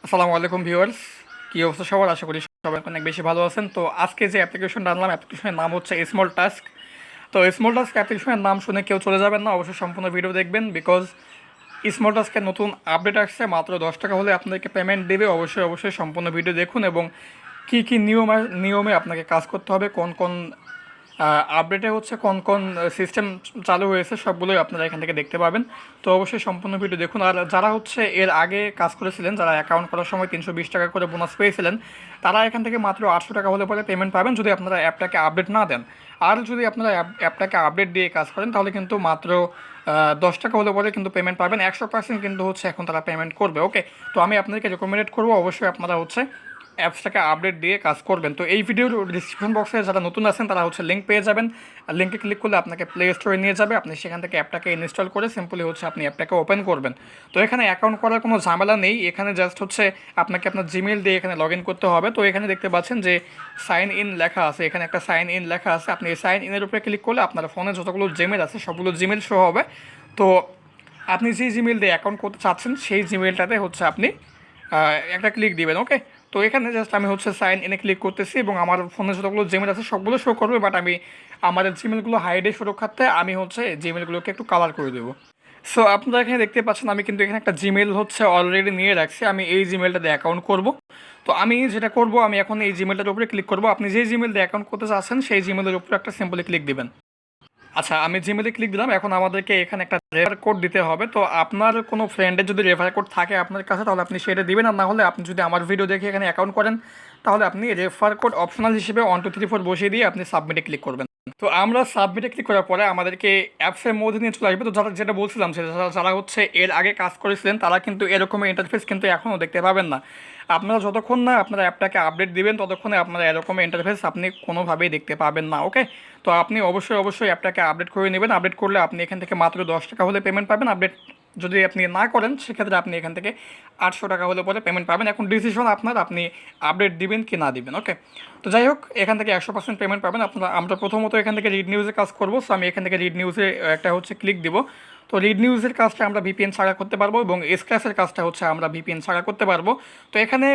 আসসালামু আলাইকুম ভিউয়ার্স, কী অবস্থা সবার? আশা করি সবাই অনেক বেশি ভালো আছেন। তো আজকে যে অ্যাপ্লিকেশনটা আনলাম, অ্যাপ্লিকেশনের নাম হচ্ছে স্মল টাস্ক। তো স্মল টাস্ক অ্যাপ্লিকেশনের নাম শুনে কেউ চলে যাবেন না, অবশ্যই সম্পূর্ণ ভিডিও দেখবেন। বিকজ স্মল টাস্কের নতুন আপডেট আসছে, মাত্র 10 টাকা হলে আপনাদেরকে পেমেন্ট দেবে। অবশ্যই সম্পূর্ণ ভিডিও দেখুন এবং কী কী নিয়মে আপনাকে কাজ করতে হবে, কোন কোন আপডেটে হচ্ছে কোন কোন সিস্টেম চালু হয়েছে, সবগুলোই আপনারা এখান থেকে দেখতে পাবেন। তো অবশ্যই সম্পূর্ণ ভিডিও দেখুন। আর যারা হচ্ছে এর আগে কাজ করেছিলেন, যারা অ্যাকাউন্ট করার সময় 320 টাকা করে বোনাস পেয়েছিলেন, তারা এখান থেকে মাত্র 800 টাকা হলে পরে পেমেন্ট পাবেন যদি আপনারা অ্যাপটাকে আপডেট না দেন। আর যদি আপনারা অ্যাপটাকে আপডেট দিয়ে কাজ করেন তাহলে কিন্তু মাত্র 10 টাকা হলে পরে কিন্তু পেমেন্ট পাবেন। 100% কিন্তু হচ্ছে এখন তারা পেমেন্ট করবে। ওকে, তো আমি আপনাদেরকে রেকমেন্ড করবো অবশ্যই আপনারা হচ্ছে অ্যাপসটাকে আপডেট দিয়ে কাজ করবেন। তো এই ভিডিওর ডিসক্রিপশন বক্সে যারা নতুন আছেন তারা হচ্ছে লিঙ্ক পেয়ে যাবেন। আর লিঙ্কে ক্লিক করলে আপনাকে প্লে স্টোরে নিয়ে যাবে, আপনি সেখান থেকে অ্যাপটাকে ইনস্টল করে সিম্পলি হচ্ছে আপনি অ্যাপটাকে ওপেন করবেন। তো এখানে অ্যাকাউন্ট করার কোনো ঝামেলা নেই, এখানে জাস্ট হচ্ছে আপনাকে আপনার জিমেল দিয়ে এখানে লগ ইন করতে হবে। তো এখানে দেখতে পাচ্ছেন যে সাইন ইন লেখা আছে, এখানে একটা সাইন ইন লেখা আছে। আপনি এই সাইন ইনের উপরে ক্লিক করলে আপনার ফোনে যতগুলো জিমেল আছে সবগুলো জিমেল শো হবে। তো আপনি যেই জিমেল দিয়ে অ্যাকাউন্ট করতে চাচ্ছেন সেই জিমেলটাতে হচ্ছে আপনি একটা ক্লিক দিবেন। ওকে, তো এখানে জাস্ট আমি হচ্ছে সাইন ইনে ক্লিক করতেছি এবং আমার ফোনে যতগুলো জিমেল আছে সবগুলো শো করবে, বাট আমি আমাদের জিমেলগুলো হাইডে সুরক্ষার্থে আমি হচ্ছে জিমেলগুলোকে একটু কালার করে দেবো। সো আপনারা এখানে দেখতে পাচ্ছেন আমি কিন্তু এখানে একটা জিমেল হচ্ছে অলরেডি নিয়ে রাখছি, আমি এই জিমেলটা দিয়ে অ্যাকাউন্ট করব। তো আমি যেটা করব, আমি এখন এই জিমেলটার উপরে ক্লিক করব। আপনি যেই জিমেল দিয়ে অ্যাকাউন্ট করতে চাচ্ছেন সেই জিমেলের উপরে একটা সিম্পলি ক্লিক দিবেন। আচ্ছা, আমি জিমেলে ক্লিক দিলাম। এখন আমাদেরকে এখানে একটা রেফার কোড দিতে হবে। তো আপনার কোনো ফ্রেন্ডের যদি রেফার কোড থাকে আপনার কাছে তাহলে আপনি সেটা দিবেন, আর না হলে আপনি যদি আমার ভিডিও দেখে এখানে অ্যাকাউন্ট করেন তাহলে আপনি রেফার কোড অপশনাল হিসেবে 1 2 3 4 বসিয়ে দিয়ে আপনি সাবমিটে ক্লিক করবেন। তো আমরা সাবমিটে ক্লিক করার পরে আমাদেরকে অ্যাপসের মধ্যে নিয়ে চলে আসবে। তো যারা, যেটা বলছিলাম, যারা হচ্ছে এর আগে কাজ করেছিলেন তারা কিন্তু এরকমের ইন্টারফেস কিন্তু এখনও দেখতে পাবেন না। আপনারা যতক্ষণ না আপনারা অ্যাপটাকে আপডেট দিবেন ততক্ষণে আপনারা এরকমের ইন্টারফেস আপনি কোনোভাবেই দেখতে পাবেন না। ওকে, তো আপনি অবশ্যই অ্যাপটাকে আপডেট করে নেবেন। আপডেট করলে আপনি এখান থেকে মাত্র 10 টাকা হলে পেমেন্ট পাবেন। আপডেট যদি আপনি না করেন সেক্ষেত্রে আপনি এখান থেকে 800 টাকা হলে পরে পেমেন্ট পাবেন। এখন ডিসিশন আপনার, আপনি আপডেট দিবেন কি না দিবেন। ওকে, তো যাই হোক, এখান থেকে 100% পেমেন্ট পাবেন আপনারা। আমরা প্রথমত এখান থেকে রিড নিউজে কাজ করবো। সো আমি এখান থেকে রিড নিউজে একটা হচ্ছে ক্লিক দিব। তো রিড নিউজের কাজটা আমরা ভিপিএন ছাড়া করতে পারবো এবং এসক্লাসের কাজটা হচ্ছে আমরা ভিপিএন ছাড়া করতে পারবো। তো এখানে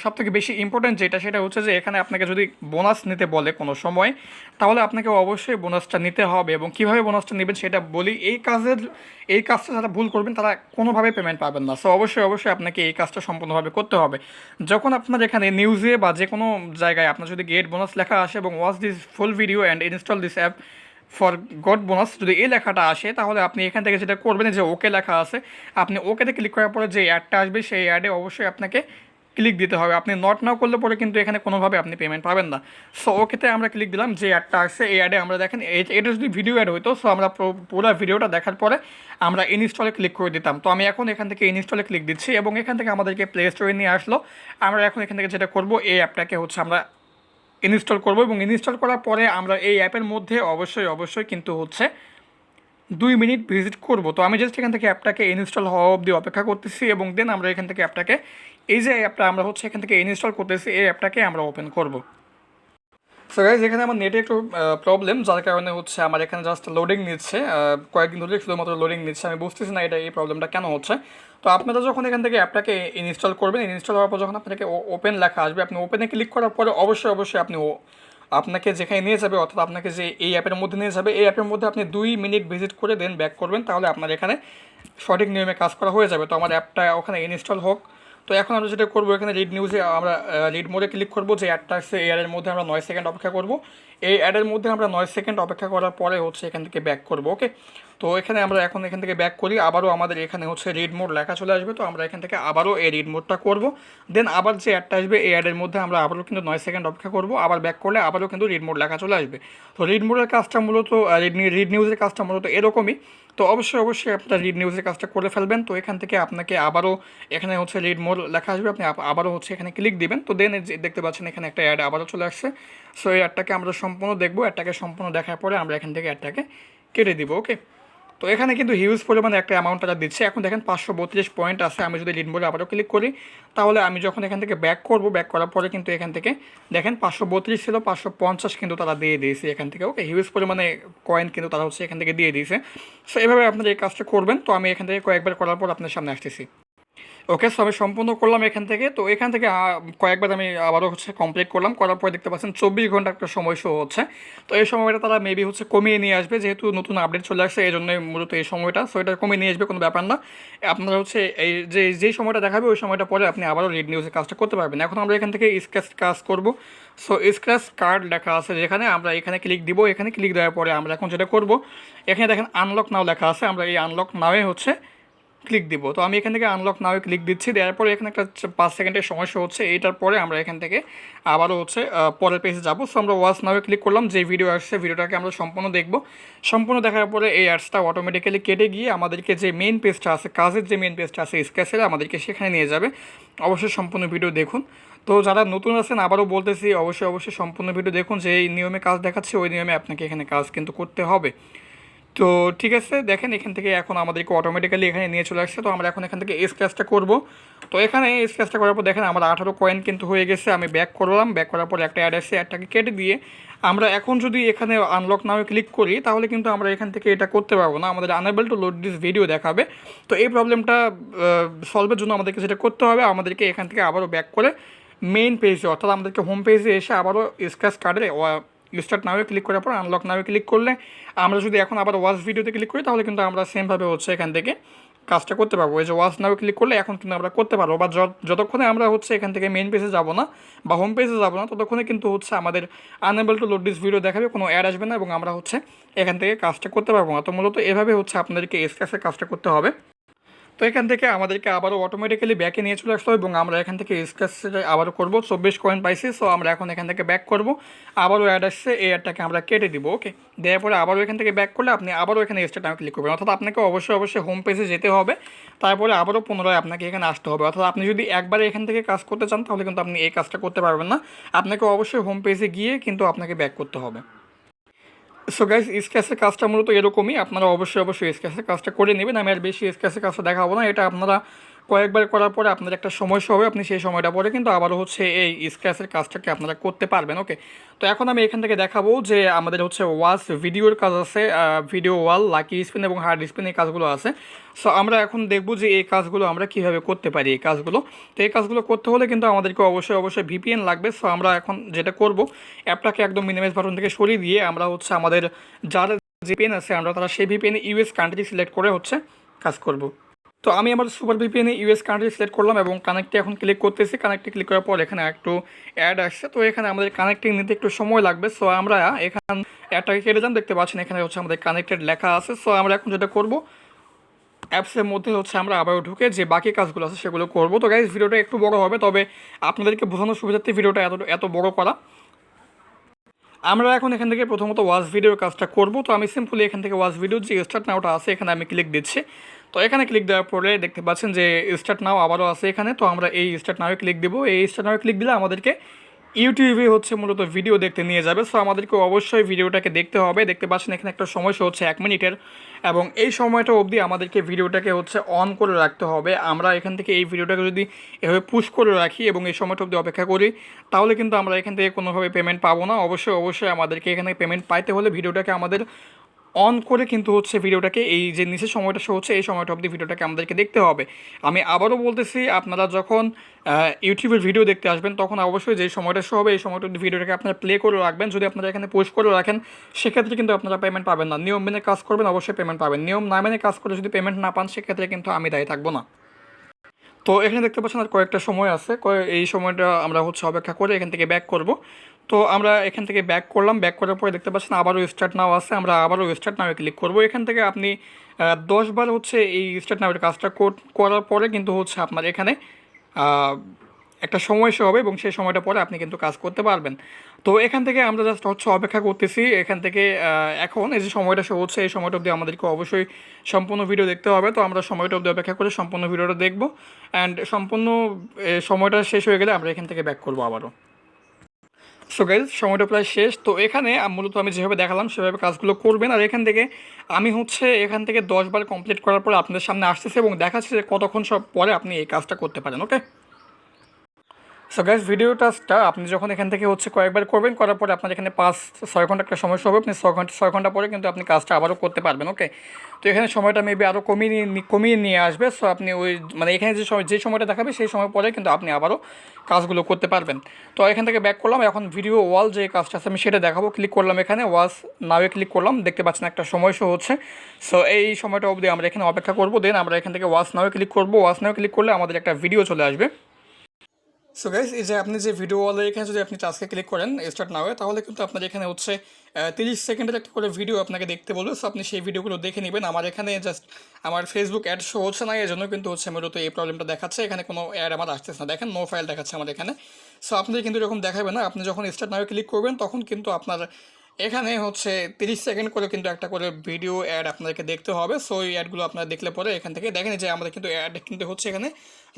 সবথেকে বেশি ইম্পর্টেন্ট যেটা সেটা হচ্ছে যে এখানে আপনাকে যদি বোনাস নিতে বলে কোনো সময় তাহলে আপনাকে অবশ্যই বোনাসটা নিতে হবে। এবং কীভাবে বোনাসটা নেবেন সেটা বলি। এই কাজটা যারা ভুল করবেন তারা কোনোভাবে পেমেন্ট পাবেন না। সো অবশ্যই আপনাকে এই কাজটা সম্পূর্ণভাবে করতে হবে। যখন আপনার এখানে নিউজে বা যে কোনো জায়গায় আপনার যদি গেট বোনাস লেখা আসে এবং watch this full video and install this app for god bonus, যদি এই লেখাটা আসে তাহলে আপনি এখান থেকে যেটা করবেন, যে ওকে লেখা আছে, আপনি ওকেতে ক্লিক করার পরে যে অ্যাডটা আসবে সেই অ্যাডে অবশ্যই আপনাকে ক্লিক দিতে হবে। আপনি নট নাও করলে পরে কিন্তু এখানে কোনোভাবে আপনি পেমেন্ট পাবেন না। সো ওকেতে আমরা ক্লিক দিলাম। যে অ্যাডটা আসছে এই অ্যাডে আমরা দেখেন এটা যদি ভিডিও অ্যাড হইতো, সো আমরা পুরো ভিডিওটা দেখার পরে আমরা ইনস্টলে ক্লিক করে দিতাম। তো আমি এখন এখান থেকে ইনস্টলে ক্লিক দিচ্ছি এবং এখান থেকে আমাদেরকে প্লে স্টোরে নিয়ে আসলো। আমরা এখন এখান থেকে যেটা করবো, এই অ্যাপটাকে হচ্ছে আমরা ইনস্টল করব এবং ইনস্টল করার পরে আমরা এই অ্যাপের মধ্যে অবশ্যই কিন্তু হচ্ছে 2 মিনিট ভিজিট করব। তো আমি জাস্ট এখান থেকে অ্যাপটাকে ইনস্টল হওয়া অবধি অপেক্ষা করতেছি এবং দেন আমরা এখান থেকে অ্যাপটাকে, এই যে অ্যাপটা আমরা হচ্ছে এখান থেকে ইনস্টল করতেছি, এই অ্যাপটাকে আমরা ওপেন করব। সো গাইজ, এখানে আমার নেটে একটু প্রবলেম, যার কারণে হচ্ছে আমার এখানে জাস্ট লোডিং নিচ্ছে। কয়েকদিন ধরে শুধুমাত্র লোডিং নিচ্ছে, আমি বুঝতেছি না এই প্রবলেমটা কেন হচ্ছে। তো আপনারা যখন এখান থেকে অ্যাপটাকে ইনস্টল করবেন, ইনস্টল হওয়ার পর যখন আপনাকে ওপেন লেখা আসবে, আপনি ওপেনে ক্লিক করার পরে অবশ্যই আপনি আপনাকে যেখানে নিয়ে যাবে, অর্থাৎ আপনাকে যে এই অ্যাপের মধ্যে নিয়ে যাবে, এই অ্যাপের মধ্যে আপনি 2 মিনিট ভিজিট করে দেন ব্যাক করবেন, তাহলে আপনার এখানে সঠিক নিয়মে কাজ করা হয়ে যাবে। তো আমার অ্যাপটা ওখানে ইনস্টল হোক। তো এখন আমরা যেটা করবো, এখানে রিড নিউজে আমরা রিড মোডে ক্লিক করবো। যে অ্যাডটা আসছে এই অ্যাডের মধ্যে আমরা 9 সেকেন্ড অপেক্ষা করবো। এই অ্যাডের মধ্যে আমরা 9 সেকেন্ড অপেক্ষা করার পরে হচ্ছে এখান থেকে ব্যাক করবো। ওকে, তো এখানে আমরা এখন এখান থেকে ব্যাক করি, আবারও আমাদের এখানে হচ্ছে রিড মোড লেখা চলে আসবে। তো আমরা এখান থেকে আবারও এই রিড মোডটা করবো। দেন আবার যে অ্যাডটা আসবে এই অ্যাডের মধ্যে আমরা আবারও কিন্তু 9 সেকেন্ড অপেক্ষা করবো, আবার ব্যাক করলে আবারও কিন্তু রিড মোড লেখা চলে আসবে। তো রিড মোডের কাজটা মূলত রিড নিউজের কাজটা মূলত এরকমই। তো অবশ্যই আপনারা রিড নিউজের কাজটা করে ফেলবেন। তো এখান থেকে আপনাকে আবারও এখানে হচ্ছে রিড মোড লেখা আসবে, আপনি আবারও হচ্ছে এখানে ক্লিক দিবেন। তো দেন দেখতে পাচ্ছেন এখানে একটা অ্যাড আবারও চলে আসছে। সো এই অ্যাডটাকে আমরা সম্পূর্ণ দেখবো। অ্যাডটাকে সম্পূর্ণ দেখার পরে আমরা এখান থেকে অ্যাডটাকে কেটে দিব। ওকে, তো এখানে কিন্তু হিউজ পরিমাণে একটা অ্যামাউন্ট তারা দিচ্ছে। এখন দেখেন 532 পয়েন্ট আছে। আমি যদি রিড মোডে আবারও ক্লিক করি তাহলে আমি যখন এখান থেকে ব্যাক করব, ব্যাক করার পরে কিন্তু এখান থেকে দেখেন 532 ছিল, 550 কিন্তু তারা দিয়ে দিয়েছে এখান থেকে। ওকে, হিউজ পরিমাণে কয়েন কিন্তু তারা হচ্ছে এখান থেকে দিয়ে দিয়েছে। সো এভাবে আপনারা এই কাজটা করবেন। তো আমি এখান থেকে কয়েকবার করার পর আপনার সামনে আসতেছি। ওকে, সো আমি সম্পূর্ণ করলাম এখান থেকে। তো এখান থেকে কয়েকবার আমি আবারও হচ্ছে কমপ্লিট করলাম, করার পরে দেখতে পাচ্ছেন 24 ঘন্টা একটা সময় শো হচ্ছে। তো এই সময়টা তারা মেবি হচ্ছে কমিয়ে নিয়ে আসবে, যেহেতু নতুন আপডেট চলে আসছে এই জন্যই মূলত এই সময়টা। সো এটা কমিয়ে নিয়ে আসবে, কোনো ব্যাপার না। আপনারা হচ্ছে এই যেই সময়টা দেখাবে ওই সময়টা পরে আপনি আবারও রেড নিউজে কাজটা করতে পারবেন। এখন আমরা এখান থেকে স্ক্র্যাচ কাজ করব। সো স্ক্র্যাচ কার্ড লেখা আছে যেখানে, আমরা এখানে ক্লিক দিব। এখানে ক্লিক দেওয়ার পরে আমরা এখন যেটা করব, এখানে দেখেন আনলক নাও লেখা আছে, আমরা এই আনলক নাওয়ে হচ্ছে ক্লিক দিব। তো আমি এখান থেকে আনলক নাও ক্লিক দিচ্ছি, দেওয়ার পরে এখানে একটা 5 সেকেন্ডের সমস্যা হচ্ছে। এইটার পরে আমরা এখান থেকে আবারও হচ্ছে পরের পেজে যাবো। সো আমরা ওয়াচ নাও ক্লিক করলাম, যে ভিডিও আসছে ভিডিওটাকে আমরা সম্পূর্ণ দেখব। সম্পূর্ণ দেখার পরে এই অ্যাডসটা অটোমেটিক্যালি কেটে গিয়ে আমাদেরকে যে মেইন পেজটা আছে, কাজের যে মেইন পেজটা আছে স্ক্র্যাচের, আমাদেরকে সেখানে নিয়ে যাবে। অবশ্যই সম্পূর্ণ ভিডিও দেখুন। তো যারা নতুন আছেন আবারও বলতেছি, অবশ্যই সম্পূর্ণ ভিডিও দেখুন। যে এই নিয়মে কাজ দেখাচ্ছে ওই নিয়মে আপনাকে এখানে কাজ কিন্তু করতে হবে। তো ঠিক আছে, দেখেন এখান থেকে এখন আমাদেরকে অটোমেটিক্যালি এখানে নিয়ে চলে আসছে। তো আমরা এখন এখান থেকে স্ক্র্যাচটা করব। তো এখানে স্ক্র্যাচটা করার পর দেখেন আমার 18 কয়েন কিন্তু হয়ে গেছে। আমি ব্যাক করলাম, ব্যাক করার পর একটা অ্যাড আসছে, অ্যাডটাকে কেটে দিয়ে আমরা এখন যদি এখানে আনলক নাও ক্লিক করি তাহলে কিন্তু আমরা এখান থেকে এটা করতে পারবো না, আমাদের unable to load this video দেখাবে। তো এই প্রবলেমটা সলভের জন্য আমাদেরকে যেটা করতে হবে, আমাদেরকে এখান থেকে আবারও ব্যাক করে মেইন পেজে, অর্থাৎ আমাদেরকে হোম পেজে এসে আবারও স্ক্র্যাচ কার্ডে স্টার্ট নাও ক্লিক করার পর আনলক নাও ক্লিক করলে আমরা যদি এখন আবার ওয়াচ ভিডিওতে ক্লিক করি তাহলে কিন্তু আমরা সেমভাবে হচ্ছে এখান থেকে কাজটা করতে পারবো। এই যে ওয়াচ নাও ক্লিক করলে এখন কিন্তু আমরা করতে পারবো, বা যতক্ষণে আমরা হচ্ছে এখান থেকে মেইন পেজে যাবো না বা হোম পেজে যাবো না ততক্ষণে কিন্তু হচ্ছে আমাদের unable to load this video দেখাবে, কোনো অ্যাড আসবে না এবং আমরা হচ্ছে এখান থেকে কাজটা করতে পারবো না। তো মূলত এভাবে হচ্ছে আপনাদেরকে স্ক্র্যাচের কাজটা করতে হবে। তো এখান থেকে আমাদেরকে আবারও অটোমেটিক্যালি ব্যাকে নিয়ে চলে আসতে হবে এবং আমরা এখান থেকে স্ক্র্যাচটা আবারও করবো। 24 কয়েন পাইছি। সো আমরা এখন এখান থেকে ব্যাক করব, আবারও অ্যাড আসছে, এই অ্যাডটাকে আমরা কেটে দিব। ওকে, দেওয়ার পরে আবারও এখান থেকে ব্যাক করলে আপনি আবারও এখানে স্টার্ট নাও ক্লিক করবেন, অর্থাৎ আপনাকে অবশ্যই হোম পেজে যেতে হবে, তারপরে আবারও পুনরায় আপনাকে এখানে আসতে হবে। অর্থাৎ আপনি যদি একবারে এখান থেকে কাজ করতে চান তাহলে কিন্তু আপনি এই কাজটা করতে পারবেন না, আপনাকে অবশ্যই হোম পেজে গিয়ে কিন্তু আপনাকে ব্যাক করতে হবে। সো গাইস, স্ক্র্যাচের কাজটা মূলত এরকমই, আপনারা অবশ্যই স্ক্র্যাচের কাজটা করে নেবেন। আমি আর বেশি স্ক্র্যাচের কাজটা দেখাবো না, এটা আপনারা কয়েকবার করার পরে আপনার একটা সমস্যা হবে, আপনি সেই সময়টা পরে কিন্তু আবারও হচ্ছে এই স্ক্র্যাচের কাজটাকে আপনারা করতে পারবেন। ওকে, তো এখন আমি এখান থেকে দেখাবো যে আমাদের হচ্ছে ওয়াচ ভিডিওর কাজ আছে, ভিডিও ওয়াল, লাকি স্পিন এবং হার্ড স্পিন, এই কাজগুলো আছে। সো আমরা এখন দেখবো যে এই কাজগুলো আমরা কীভাবে করতে পারি এই কাজগুলো। তো এই কাজগুলো করতে হলে কিন্তু আমাদেরকে অবশ্যই ভিপিএন লাগবে। সো আমরা এখন যেটা করব, অ্যাপটাকে একদম মিনিমাইজ বাটন থেকে সরিয়ে দিয়ে আমরা হচ্ছে আমাদের যার যে ভিপিএন আছে আমরা তারা সেই ভিপিএনে ইউএস কান্ট্রি সিলেক্ট করে হচ্ছে কাজ করব। তো আমি আমার সুপার ভিপিএনে ইউএস কান্ট্রি সিলেক্ট করলাম এবং কানেক্টে এখন ক্লিক করতেছি। কানেক্টে ক্লিক করার পর এখানে একটু অ্যাড আসছে, তো এখানে আমাদের কানেক্টিং নিতে একটু সময় লাগবে। সো আমরা এখান অ্যাডটাকে কেটে যান, দেখতে পাচ্ছেন এখানে হচ্ছে আমাদের কানেক্টেড লেখা আছে। সো আমরা এখন যেটা করব, অ্যাপসের মধ্যে হচ্ছে আমরা আবারও ঢুকে যে বাকি কাজগুলো আছে সেগুলো করব। তো গাইজ, ভিডিওটা একটু বড় হবে, তবে আপনাদেরকে বোঝানোর সুবিধার্থে ভিডিওটা এত বড় করা। আমরা এখন এখান থেকে প্রথমত ওয়াচ ভিডিওর কাজটা করব। তো আমি সিম্পলি এখান থেকে ওয়াচ ভিডিওর যে স্টার্ট নাওটা আছে এখানে আমি ক্লিক দিচ্ছি। তো এখানে ক্লিক দেওয়ার পরে দেখতে পাচ্ছেন যে স্টার্ট নাও আবারও আছে এখানে। তো আমরা এই স্টার্ট নাও ক্লিক দেবো। এই স্টার্ট নাও ক্লিক দিলে আমাদেরকে ইউটিউবে হচ্ছে মূলত ভিডিও দেখতে নিয়ে যাবে। সো আমাদেরকে অবশ্যই ভিডিওটাকে দেখতে হবে। দেখতে পাচ্ছেন এখানে একটা সময় হচ্ছে 1 মিনিটের, এবং এই সময়টা অবধি আমাদেরকে ভিডিওটাকে হচ্ছে অন করে রাখতে হবে। আমরা এখান থেকে এই ভিডিওটাকে যদি এভাবে পুশ করে রাখি এবং এই সময়টা অবধি অপেক্ষা করি তাহলে কিন্তু আমরা এখান থেকে কোনোভাবে পেমেন্ট পাবো না। অবশ্যই আমাদেরকে এখানে পেমেন্ট পাইতে হলে ভিডিওটাকে আমাদের অন করে কিন্তু হচ্ছে ভিডিওটাকে, এই যে নিচের সময়টা শো হচ্ছে এই সময়টা অবধি ভিডিওটাকে আমাদেরকে দেখতে হবে। আমি আবারও বলতেছি, আপনারা যখন ইউটিউবের ভিডিও দেখতে আসবেন তখন অবশ্যই যে সময়টা শো হবে এই সময়টা অবধি ভিডিওটাকে আপনারা প্লে করে রাখবেন। যদি আপনারা এখানে পোস্ট করে রাখেন সেক্ষেত্রে কিন্তু আপনারা পেমেন্ট পাবেন না। নিয়ম মেনে কাজ করবেন, অবশ্যই পেমেন্ট পাবেন। নিয়ম না মেনে কাজ করে যদি পেমেন্ট না পান সেক্ষেত্রে কিন্তু আমি দায়ী থাকবো না। তো এখানে দেখতে পাচ্ছেন আর কয়েকটা সময় আছে, এই সময়টা আমরা হচ্ছে অপেক্ষা করে এখান থেকে ব্যাক করব। তো আমরা এখান থেকে ব্যাক করলাম, ব্যাক করার পরে দেখতে পাচ্ছেন আবারও স্টার্ট নাও আছে, আমরা আবারও স্টার্ট নাও ক্লিক করব। এখান থেকে আপনি 10 বার হচ্ছে এই স্টার্ট নাওয়ের কাজটা করার পরে কিন্তু হচ্ছে আপনার এখানে একটা সময় শো হবে এবং সেই সময়টা পরে আপনি কিন্তু কাজ করতে পারবেন। তো এখান থেকে আমরা জাস্ট হচ্ছে অপেক্ষা করতেছি। এখান থেকে এখন এই যে সময়টা শো হচ্ছে এই সময়টা অবধি আমাদেরকে অবশ্যই সম্পূর্ণ ভিডিও দেখতে হবে। তো আমরা সময়টা অবধি অপেক্ষা করে সম্পূর্ণ ভিডিওটা দেখব, অ্যান্ড সম্পূর্ণ সময়টা শেষ হয়ে গেলে আমরা এখান থেকে ব্যাক করবো আবারও। সো গাইজ, সময়টা প্রায় শেষ। তো এখানে মূলত আমি যেভাবে দেখালাম সেভাবে কাজগুলো করবেন। আর এখান থেকে আমি হচ্ছে এখান থেকে 10 বার কমপ্লিট করার পর আপনাদের সামনে আসতেছে এবং দেখাচ্ছে যে কতক্ষণ সব পরে আপনি এই কাজটা করতে পারেন। ওকে, সো গাইস, ভিডিও টাস্কটা আপনি যখন এখান থেকে হচ্ছে কয়েকবার করবেন, করার পরে আপনার এখানে 5-6 ঘন্টা একটা সমস্যা হবে। আপনি 6 ঘন্টা পরে কিন্তু আপনি কাজটা আবারও করতে পারবেন। ওকে, তো এখানে সময়টা মেবি আরও কমিয়ে নিয়ে আসবে। সো আপনি ওই মানে এখানে যে সময়টা দেখাবে সেই সময় পরে কিন্তু আপনি আবারও কাজগুলো করতে পারবেন। তো এখান থেকে ব্যাক করলাম, এখন ভিডিও ওয়াল যে কাজটা আছে আমি সেটা দেখাবো। ক্লিক করলাম, এখানে ওয়াচ নাওয়ে ক্লিক করলাম, দেখতে পাচ্ছেন একটা সময় শো হচ্ছে। সো এই সময়টা অবধি আমরা এখানে অপেক্ষা করবো, দেন আমরা এখান থেকে ওয়াচ নাওয়ে ক্লিক করবো। ওয়াচ নাওয়ে ক্লিক করলে আমাদের একটা ভিডিও চলে আসবে। সো গাইস, এই যে আপনি যে ভিডিও ওয়ালের এখানে যদি আপনি টাস্কে ক্লিক করেন স্টার্ট নাও, তাহলে কিন্তু আপনার এখানে হচ্ছে 30 সেকেন্ডের একটা করে ভিডিও আপনাকে দেখতে বলবে। সো আপনি সেই ভিডিওগুলো দেখে নেবেন। আমার এখানে জাস্ট আমার ফেসবুক অ্যাড শো হচ্ছে না, এই জন্য কিন্তু হচ্ছে মূলত এই প্রবলেমটা দেখাচ্ছে। এখানে কোনো অ্যাড আমার আসতেছে না, দেখেন নো ফাইল দেখাচ্ছে আমার এখানে। সো আপনাদের কিন্তু এরকম দেখাবে না। আপনি যখন স্টার্ট নাও ক্লিক করবেন তখন কিন্তু আপনার এখানে হচ্ছে 30 সেকেন্ড করে কিন্তু একটা করে ভিডিও অ্যাড আপনাদেরকে দেখতে হবে। সো এই অ্যাডগুলো আপনারা দেখলে পরে এখান থেকে দেখেন যে আমাদের কিন্তু অ্যাড কিন্তু হচ্ছে এখানে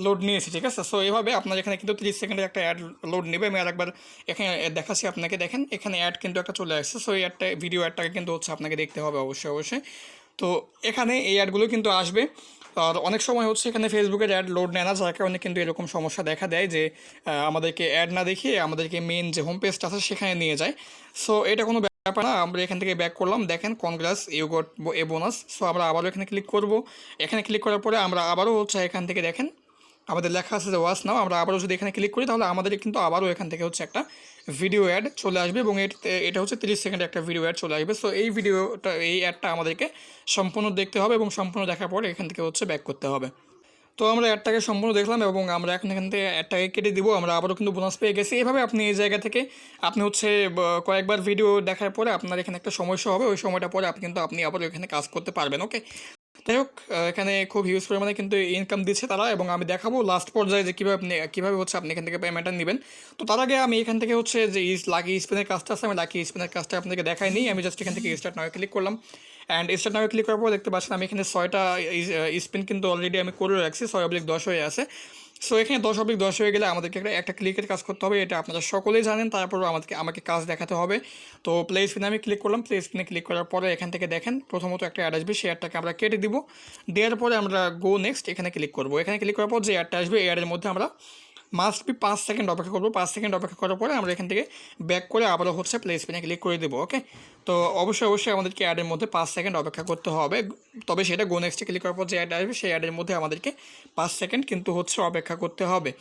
লোড নিয়েছি, ঠিক আছে। সো এইভাবে আপনার এখানে কিন্তু 30 সেকেন্ডের একটা অ্যাড লোড নেবে। আমি আরেকবার এখানে দেখাচ্ছি আপনাকে, দেখেন এখানে অ্যাড কিন্তু একটা চলে আসছে। সো এই অ্যাডটা ভিডিও অ্যাডটাকে কিন্তু হচ্ছে আপনাকে দেখতে হবে অবশ্যই। তো এখানে এই অ্যাডগুলো কিন্তু আসবে। আর অনেক সময় হচ্ছে এখানে ফেসবুকের অ্যাড লোড নেয় না, যার কারণে কিন্তু এরকম সমস্যা দেখা দেয় যে আমাদেরকে অ্যাড না দেখিয়ে আমাদেরকে মেন যে হোম পেজটা আছে সেখানে নিয়ে যায়। সো এটা কোনো ব্যাপার না। আমরা এখান থেকে ব্যাক করলাম, দেখেন congrats you got a bonus. So আমরা আবারও এখানে ক্লিক করব। এখানে ক্লিক করার পরে আমরা আবারও হচ্ছে এখান থেকে দেখেন আমাদের লেখা আছে যে ওয়াচ নাও। আমরা আবারও যদি এখানে ক্লিক করি তাহলে আমাদের কিন্তু আবারও এখান থেকে হচ্ছে একটা ভিডিও অ্যাড চলে আসবে, এবং এটা হচ্ছে 30 সেকেন্ডের একটা ভিডিও অ্যাড চলে আসবে। সো এই অ্যাডটা আমাদেরকে সম্পূর্ণ দেখতে হবে, এবং সম্পূর্ণ দেখার পরে এখান থেকে হচ্ছে ব্যাক করতে হবে। তো আমরা অ্যাডটাকে সম্পূর্ণ দেখলাম, এবং আমরা এখন এখান থেকে অ্যাডটাকে কেটে দিব। আমরা আবারও কিন্তু বোনাস পেয়ে গেছি। এভাবে আপনি এই জায়গা থেকে আপনি হচ্ছে কয়েকবার ভিডিও দেখার পরে আপনার এখানে একটা সমস্যা হবে, ওই সময়টা পরে আপনি আবারও এখানে কাজ করতে পারবেন। ওকে, যাই হোক, এখানে খুব হিউজ পরিমাণে কিন্তু ইনকাম দিচ্ছে তারা, এবং আমি দেখাবো লাস্ট পর্যায়ে যে কীভাবে হচ্ছে আপনি এখান থেকে পেমেন্টটা নেবেন। তো তার আগে আমি এখান থেকে হচ্ছে যে লাকি স্পিনের কাজটা আছে, আমি লাকি স্পিনের কাজটা আপনাকে দেখাই নিই। আমি জাস্ট এখান থেকে স্টার্ট নাও ক্লিক করলাম, অ্যান্ড স্টার্ট নাও ক্লিক করার পর দেখতে পাচ্ছেন আমি এখানে 6টা স্পিন কিন্তু অলরেডি আমি করে রাখছি, 6/10 হয়ে আছে। সো এখানে 10/10 হয়ে গেলে আমাদেরকে একটা ক্লিকের কাজ করতে হবে, এটা আপনারা সকলেই জানেন। তারপরও আমাকে কাজ দেখাতে হবে। তো প্লে স্পিনে আমি ক্লিক করলাম, প্লে স্পিনে ক্লিক করার পরে এখান থেকে দেখেন প্রথমত একটা অ্যাড আসবে, সেই অ্যাডটাকে আমরা কেটে দিব। দেওয়ার পরে আমরা গো নেক্সট এখানে ক্লিক করবো। এখানে ক্লিক করার পর যে অ্যাডটা আসবে এই অ্যাডের মধ্যে আমরা মাস্ট বি 5 সেকেন্ড অপেক্ষা করবো। 5 সেকেন্ড অপেক্ষা করার পরে আমরা এখান থেকে ব্যাক করে আবারও হচ্ছে প্লে স্পিনে ক্লিক করে দেবো। ওকে, তো অবশ্যই আমাদেরকে অ্যাডের মধ্যে 5 সেকেন্ড অপেক্ষা করতে হবে। তবে সেটা গো নেক্সটে ক্লিক করার পর যে অ্যাড আসবে সেই অ্যাডের মধ্যে আমাদেরকে 5 সেকেন্ড কিন্তু হচ্ছে অপেক্ষা করতে হবে।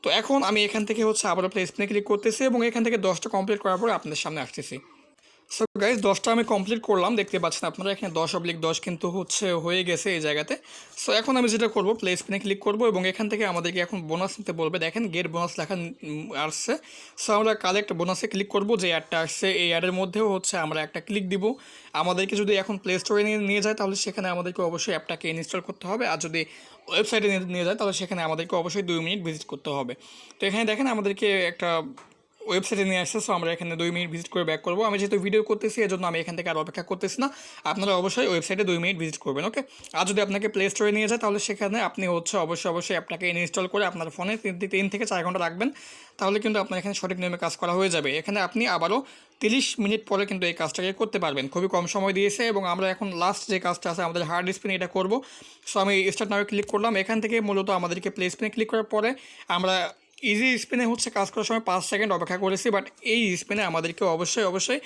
তো এখন আমি এখান থেকে হচ্ছে আবারও প্লে স্পিনে ক্লিক করতেছি, এবং এখান থেকে 10টা কমপ্লিট করার পরে আপনাদের সামনে আসতেছি। সো গাইজ, 10টা আমি কমপ্লিট করলাম, দেখতে পাচ্ছেন আপনারা এখানে 10/10 কিন্তু হচ্ছে হয়ে গেছে এই জায়গাতে। সো এখন আমি যেটা করবো প্লে স্পিনে ক্লিক করবো, এবং এখান থেকে আমাদেরকে এখন বোনাস নিতে বলবে। দেখেন গেট বোনাস লেখা আসছে। সো আমরা কালেক্ট বোনাসে ক্লিক করবো, যে অ্যাডটা আসছে এই অ্যাডের মধ্যেও হচ্ছে আমরা একটা ক্লিক দিব। আমাদেরকে যদি এখন প্লে স্টোরে নিয়ে যায় তাহলে সেখানে আমাদেরকে অবশ্যই অ্যাপটাকে ইনস্টল করতে হবে, আর যদি ওয়েবসাইটে নিয়ে যায় তাহলে সেখানে আমাদেরকে অবশ্যই 2 মিনিট ভিজিট করতে হবে। তো এখানে দেখেন আমাদেরকে একটা ওয়েবসাইটে নিয়ে আসছে। সো আমরা এখানে 2 মিনিট ভিজিট করে ব্যাক করবো। আমি যেহেতু ভিডিও করতেছি এজন্য আমি এখান থেকে আর অপেক্ষা করতেছি না। আপনারা অবশ্যই ওয়েবসাইটে 2 মিনিট ভিজিট করবেন। ওকে, আর যদি আপনাকে প্লে স্টোরে নিয়ে যায় তাহলে সেখানে আপনি হচ্ছে অবশ্যই অ্যাপটাকে ইনস্টল করে আপনার ফোনে 3 থেকে 4 ঘন্টা রাখবেন, তাহলে কিন্তু আপনার এখানে সঠিক নিয়মে কাজ করা হয়ে যাবে। এখানে আপনি আবারও 30 মিনিট পরে কিন্তু এই কাজটাকে করতে পারবেন। খুবই কম সময় দিয়েছে, এবং আমরা এখন লাস্ট যে কাজটা আছে আমাদের হার্ড স্পিন এটা করব। সো আমি স্টার্ট নাও ক্লিক করলাম। এখান থেকে মূলত আমাদেরকে প্লে স্পিনে ক্লিক করার পরে আমরা ইজি স্পিনে হচ্ছে কাজ করার সময় 5 সেকেন্ড অপেক্ষা করেছি, বাট এই স্পিনে আমাদেরকে অবশ্যই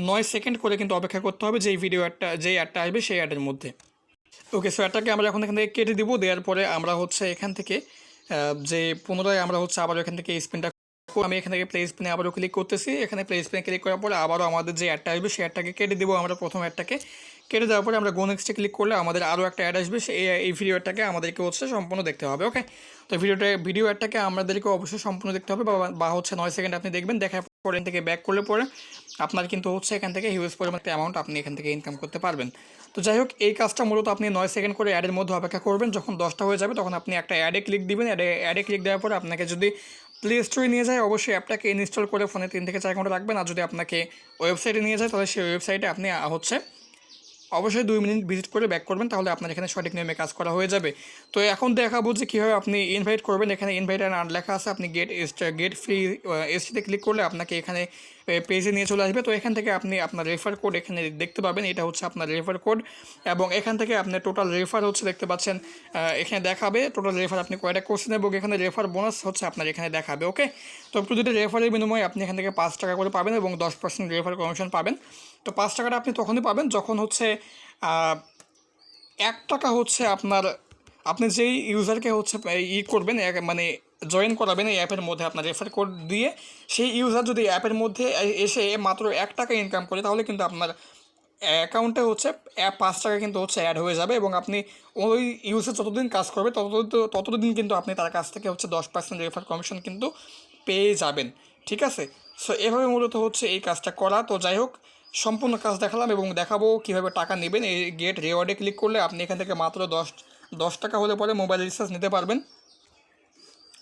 9 সেকেন্ড করে কিন্তু অপেক্ষা করতে হবে, যেই অ্যাডটা আসবে সেই অ্যাডের মধ্যে। ওকে, সো অ্যাডটাকে আমরা এখন এখান থেকে কেটে দিব। দেওয়ার পরে আমরা হচ্ছে এখান থেকে যে পুনরায় আমরা হচ্ছে আবার এখান থেকে স্পিনটা, আমি এখান থেকে প্লে স্পিনে আবারও ক্লিক করতেছি। এখানে প্লে স্পিনে ক্লিক করার পরে আবারও আমাদের যে অ্যাডটা আসবে সেই অ্যাডটাকে কেটে দেবো। আমরা প্রথম অ্যাডটাকে কেটে দেওয়ার পরে আমরা গো নেক্সটে ক্লিক করলে আমাদের আরও একটা অ্যাড আসবে, এই ভিডিওটাকে আমাদেরকে হচ্ছে সম্পূর্ণ দেখতে হবে। ওকে, তো ভিডিও অ্যাডটাকে আমাদেরকে অবশ্যই সম্পূর্ণ দেখতে হবে, বা হচ্ছে 9 সেকেন্ড আপনি দেখবেন। দেখার পরে এখান থেকে ব্যাক করলে পরে আপনার কিন্তু হচ্ছে এখান থেকে হিউজ পরিমাণ একটা অ্যামাউন্ট আপনি এখান থেকে ইনকাম করতে পারবেন। তো যাই হোক, এই কাজটা মূলত আপনি 9 সেকেন্ড করে অ্যাডের মধ্যে অপেক্ষা করবেন। যখন 10টা হয়ে যাবে তখন আপনি একটা অ্যাডে ক্লিক দিবেন। অ্যাডে ক্লিক দেওয়ার পরে আপনাকে যদি প্লে স্টোরে নিয়ে যায় অবশ্যই অ্যাপটাকে ইনস্টল করে ফোনে 3 থেকে 4 ঘন্টা রাখবেন। আর যদি আপনাকে ওয়েবসাইটে নিয়ে যায় তাহলে সেই ওয়েবসাইটে আপনি হচ্ছে অবশ্যই 2 মিনিট ভিজিট করে ব্যাক করবেন, তাহলে আপনার এখানে সঠিক নিয়মে কাজ করা হয়ে যাবে। তো এখন দেখাবো যে কীভাবে আপনি ইনভাইট করবেন। এখানে ইনভাইট অ্যান্ড লেখা আছে, আপনি গেট ফ্রি এসটিতে ক্লিক করলে আপনাকে এখানে পেজে নিয়ে চলে আসবে। তো এখান থেকে আপনি আপনার রেফার কোড এখানে দেখতে পাবেন, এটা হচ্ছে আপনার রেফার কোড, এবং এখান থেকে আপনি টোটাল রেফার হচ্ছে দেখতে পাচ্ছেন এখানে দেখাবে টোটাল রেফার আপনি কয়টা করছেন, এবং এখানে রেফার বোনাস হচ্ছে আপনার এখানে দেখাবে। ওকে, তো প্রতিটি রেফারের বিনিময়ে আপনি এখান থেকে 5 টাকা করে পাবেন এবং 10% রেফার কমিশন পাবেন। তো 5 টাকাটা আপনি তখনই পাবেন যখন হচ্ছে 1 টাকা হচ্ছে আপনার, আপনি যেই ইউজারকে হচ্ছে করবেন মানে জয়েন করাবেন এই অ্যাপের মধ্যে আপনার রেফার কোড দিয়ে, সেই ইউজার যদি অ্যাপের মধ্যে এসে মাত্র 1 টাকা ইনকাম করে, তাহলে কিন্তু আপনার অ্যাকাউন্টে হচ্ছে 5 টাকা কিন্তু হচ্ছে অ্যাড হয়ে যাবে, এবং আপনি ওই ইউজার যতদিন কাজ করবে ততদিন কিন্তু আপনি তার কাছ থেকে হচ্ছে 10% রেফার কমিশন কিন্তু পেয়ে যাবেন। ঠিক আছে, সো এভাবে মূলত হচ্ছে এই কাজটা করা। তো যাই হোক, সম্পূর্ণ কাজ দেখালাম এবং দেখাবো কীভাবে টাকা নেবেন। এই গেট রিওয়ার্ডে ক্লিক করলে আপনি এখান থেকে মাত্র 10 টাকা হলে পরে মোবাইল রিচার্জ নিতে পারবেন।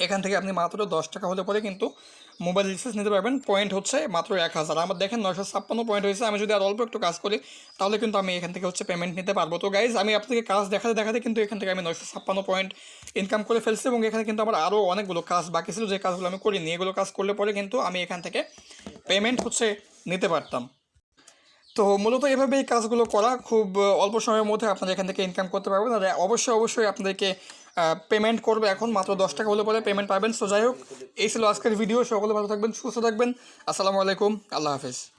এখান থেকে আপনি মাত্র 10 টাকা হলে পরে কিন্তু মোবাইল রিচার্জ নিতে পারবেন। পয়েন্ট হচ্ছে মাত্র 1000। আমার দেখেন 956 পয়েন্ট হয়েছে। আমি যদি আর অল্প একটু কাজ করি তাহলে কিন্তু আমি এখান থেকে হচ্ছে পেমেন্ট নিতে পারবো। তো গাইজ, আমি আপনাকে কাজ দেখাতে দেখাতে কিন্তু এখান থেকে আমি 956 পয়েন্ট ইনকাম করে ফেলছি, এবং এখানে কিন্তু আমার আরও অনেকগুলো কাজ বাকি ছিল, যে কাজগুলো আমি করিনি। এগুলো কাজ করলে পরে কিন্তু আমি এখান থেকে পেমেন্ট হচ্ছে নিতে পারতাম। তো মূলত এভাবে এই কাজগুলো করা, খুব অল্প সময়ের মধ্যে আপনারা এখান থেকে ইনকাম করতে পারবেন। আর অবশ্যই আপনাদেরকে পেমেন্ট করবে এখন, মাত্র 10 টাকা হলে পরে পেমেন্ট পাবেন। সো যাই হোক, এই ছিল আজকের ভিডিও। সকলে ভালো থাকবেন, সুস্থ থাকবেন। আসসালামু আলাইকুম, আল্লাহ হাফেজ।